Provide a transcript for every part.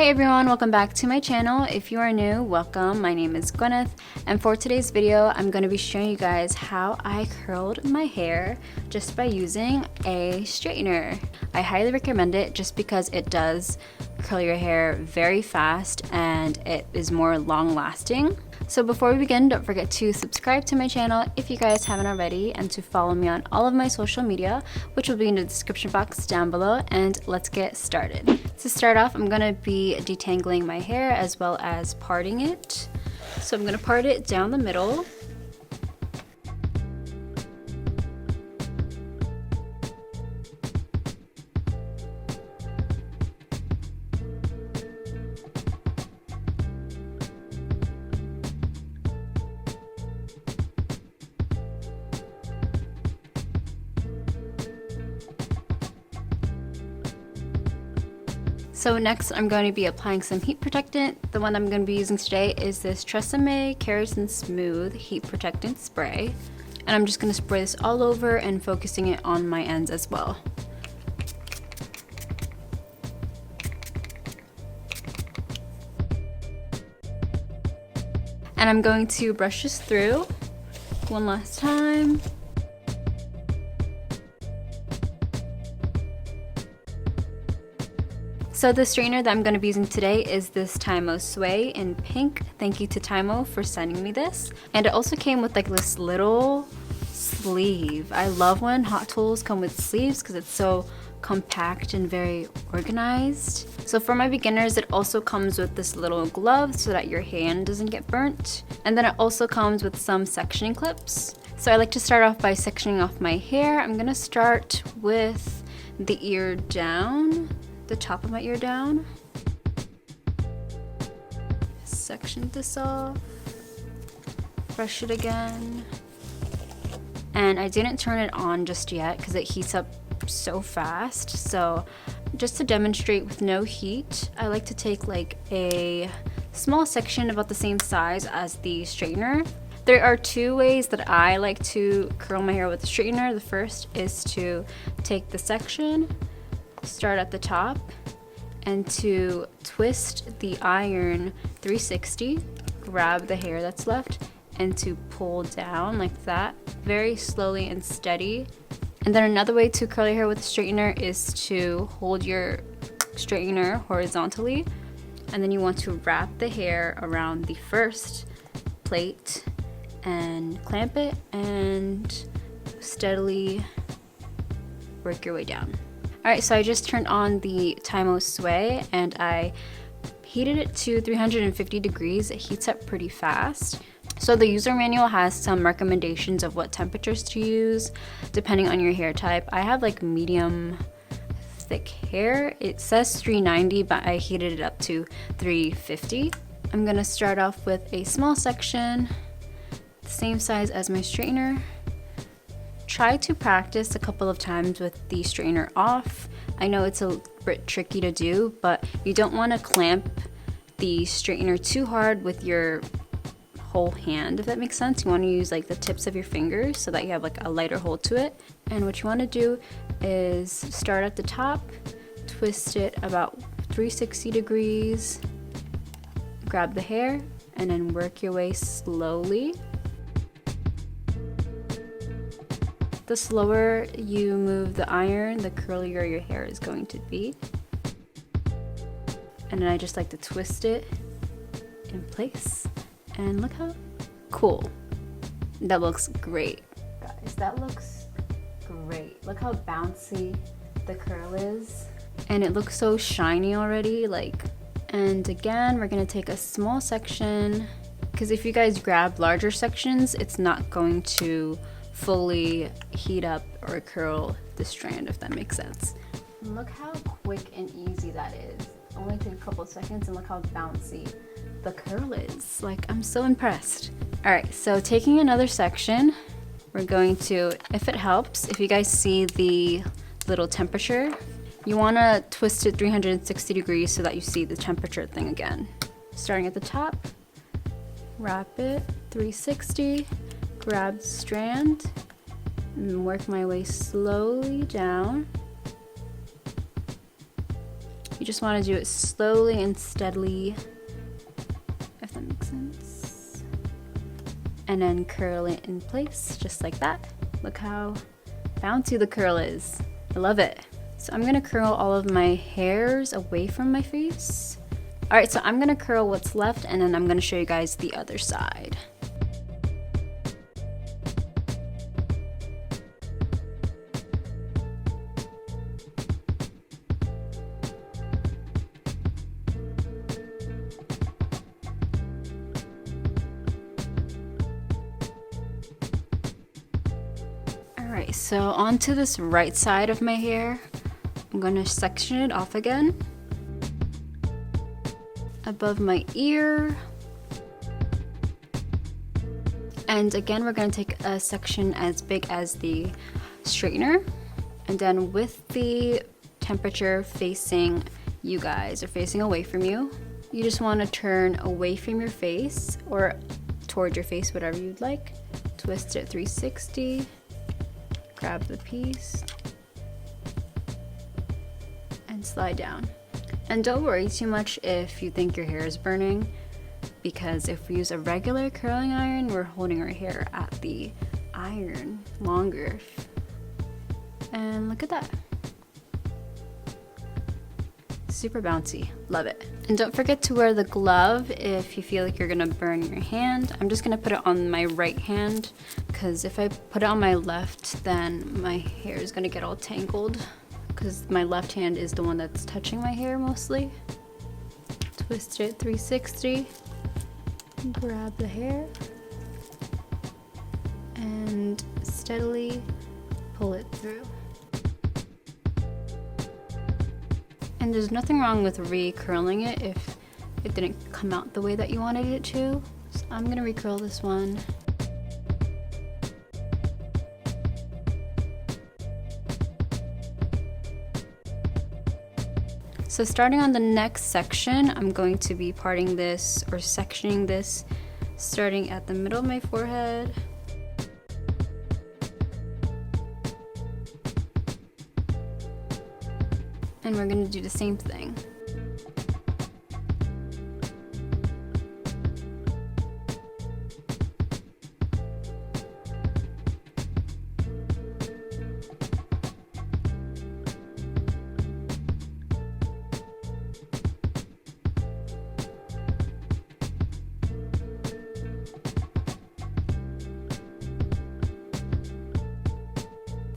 Hey everyone, welcome back to my channel. If you are new, welcome. My name is Gwyneth, and for today's video, I'm going to be showing you guys how I curled my hair just by using a straightener. I highly recommend it just because it does curl your hair very fast and it is more long lasting. So before we begin, don't forget to subscribe to my channel if you guys haven't already, and to follow me on all of my social media, which will be in the description box down below, and let's get started. To start off, I'm going to be detangling my hair as well as parting it. So I'm going to part it down the middle. So next I'm going to be applying some heat protectant. The one I'm going to be using today is this TREsemmé Keratin Smooth Heat Protectant Spray. And I'm just going to spray this all over and focusing it on my ends as well. And I'm going to brush this through one last time. So the straightener that I'm going to be using today is this Tymo Sway in pink. Thank you to Tymo for sending me this. And it also came with like this little sleeve. I love when Hot Tools come with sleeves because it's so compact and very organized. So for my beginners, it also comes with this little glove so that your hand doesn't get burnt. And then it also comes with some sectioning clips. So I like to start off by sectioning off my hair. I'm going to start with the ear down. The top of my ear down. Section this off. Brush it again. And I didn't turn it on just yet because it heats up so fast. So just to demonstrate with no heat, I like to take like a small section about the same size as the straightener. There are two ways that I like to curl my hair with the straightener. The first is to take the section, start at the top, and to twist the iron 360, grab the hair that's left, and to pull down like that, very slowly and steady. And then another way to curl your hair with a straightener is to hold your straightener horizontally, and then you want to wrap the hair around the first plate and clamp it and steadily work your way down. Alright, so I just turned on the Tymo Sway and I heated it to 350 degrees. It heats up pretty fast. So the user manual has some recommendations of what temperatures to use depending on your hair type. I have like medium thick hair. It says 390, but I heated it up to 350. I'm gonna start off with a small section, the same size as my straightener. Try to practice a couple of times with the straightener off. I know it's a bit tricky to do, but you don't want to clamp the straightener too hard with your whole hand, if that makes sense. You want to use like the tips of your fingers so that you have like a lighter hold to it. And what you want to do is start at the top, twist it about 360 degrees, grab the hair, and then work your way slowly. The slower you move the iron, the curlier your hair is going to be. And then I just like to twist it in place. And look how cool. That looks great. Guys, that looks great. Look how bouncy the curl is. And it looks so shiny already. And again, we're gonna take a small section, because if you guys grab larger sections, it's not going to fully heat up or curl the strand, if that makes sense. Look how quick and easy that is. Only took a couple of seconds, and look how bouncy the curl is. Like, I'm so impressed. All right, so taking another section, we're going to, if it helps, if you guys see the little temperature, you wanna twist it 360 degrees so that you see the temperature thing again. Starting at the top, wrap it 360, grab the strand, and work my way slowly down. You just want to do it slowly and steadily, if that makes sense. And then curl it in place, just like that. Look how bouncy the curl is. I love it. So I'm gonna curl all of my hairs away from my face. All right, so I'm gonna curl what's left, and then I'm gonna show you guys the other side. Alright, so onto this right side of my hair, I'm gonna section it off again. Above my ear. And again, we're gonna take a section as big as the straightener. And then with the temperature facing you guys, or facing away from you, you just wanna turn away from your face or toward your face, whatever you'd like. Twist it 360. Grab the piece and slide down. And don't worry too much if you think your hair is burning, because if we use a regular curling iron, we're holding our hair at the iron longer. And look at that. Super bouncy, love it. And don't forget to wear the glove if you feel like you're gonna burn your hand. I'm just gonna put it on my right hand, because if I put it on my left, then my hair is gonna get all tangled, because my left hand is the one that's touching my hair mostly. Twist it 360, grab the hair, and steadily pull it through. And there's nothing wrong with re-curling it if it didn't come out the way that you wanted it to. So I'm gonna re-curl this one. So starting on the next section, I'm going to be parting this or sectioning this, starting at the middle of my forehead. And we're gonna do the same thing.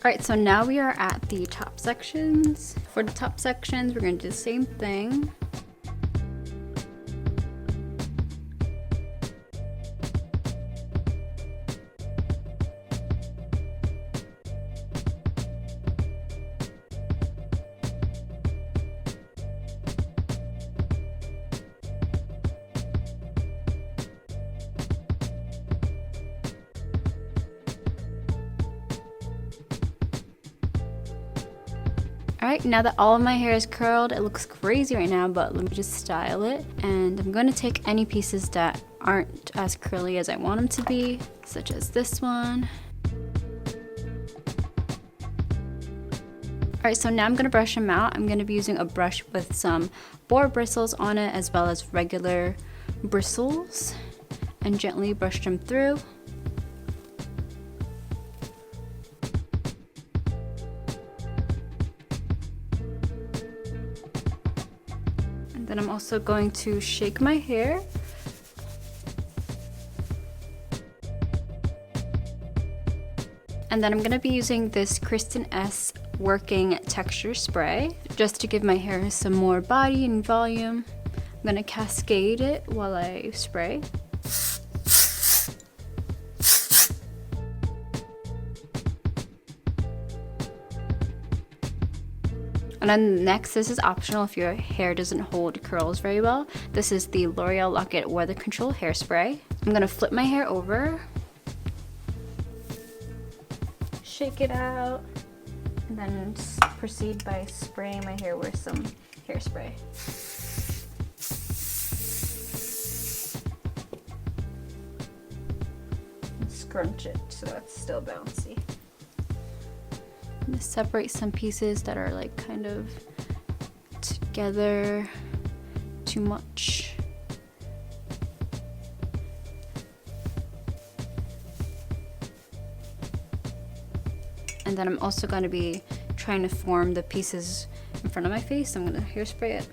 Alright, so now we are at the top sections. For the top sections, we're going to do the same thing. Alright, now that all of my hair is curled, it looks crazy right now, but let me just style it. And I'm going to take any pieces that aren't as curly as I want them to be, such as this one. Alright, so now I'm going to brush them out. I'm going to be using a brush with some boar bristles on it, as well as regular bristles, and gently brush them through. Then I'm also going to shake my hair. And then I'm going to be using this Kristin S Working Texture Spray just to give my hair some more body and volume. I'm going to cascade it while I spray. And then next, this is optional if your hair doesn't hold curls very well. This is the L'Oreal Lock-It Weather Control Hairspray. I'm gonna flip my hair over, shake it out, and then proceed by spraying my hair with some hairspray. And scrunch it so it's still bouncy. I'm gonna separate some pieces that are like kind of together too much. And then I'm also going to be trying to form the pieces in front of my face. I'm going to hairspray it.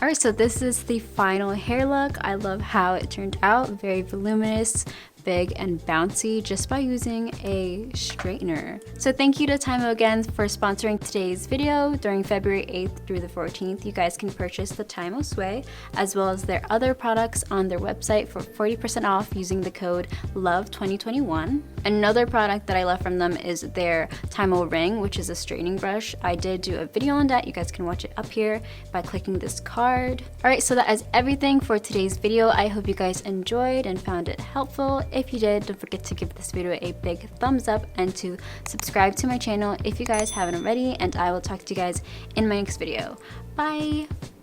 Alright, so this is the final hair look. I love how it turned out. Very voluminous, big, and bouncy just by using a straightener. So thank you to Tymo again for sponsoring today's video. During February 8th through the 14th, you guys can purchase the Tymo Sway as well as their other products on their website for 40% off using the code LOVE2021. Another product that I love from them is their Tymo Ring, which is a straightening brush. I did do a video on that. You guys can watch it up here by clicking this card. Alright, so that is everything for today's video. I hope you guys enjoyed and found it helpful. If you did, don't forget to give this video a big thumbs up and to subscribe to my channel if you guys haven't already, and I will talk to you guys in my next video. Bye!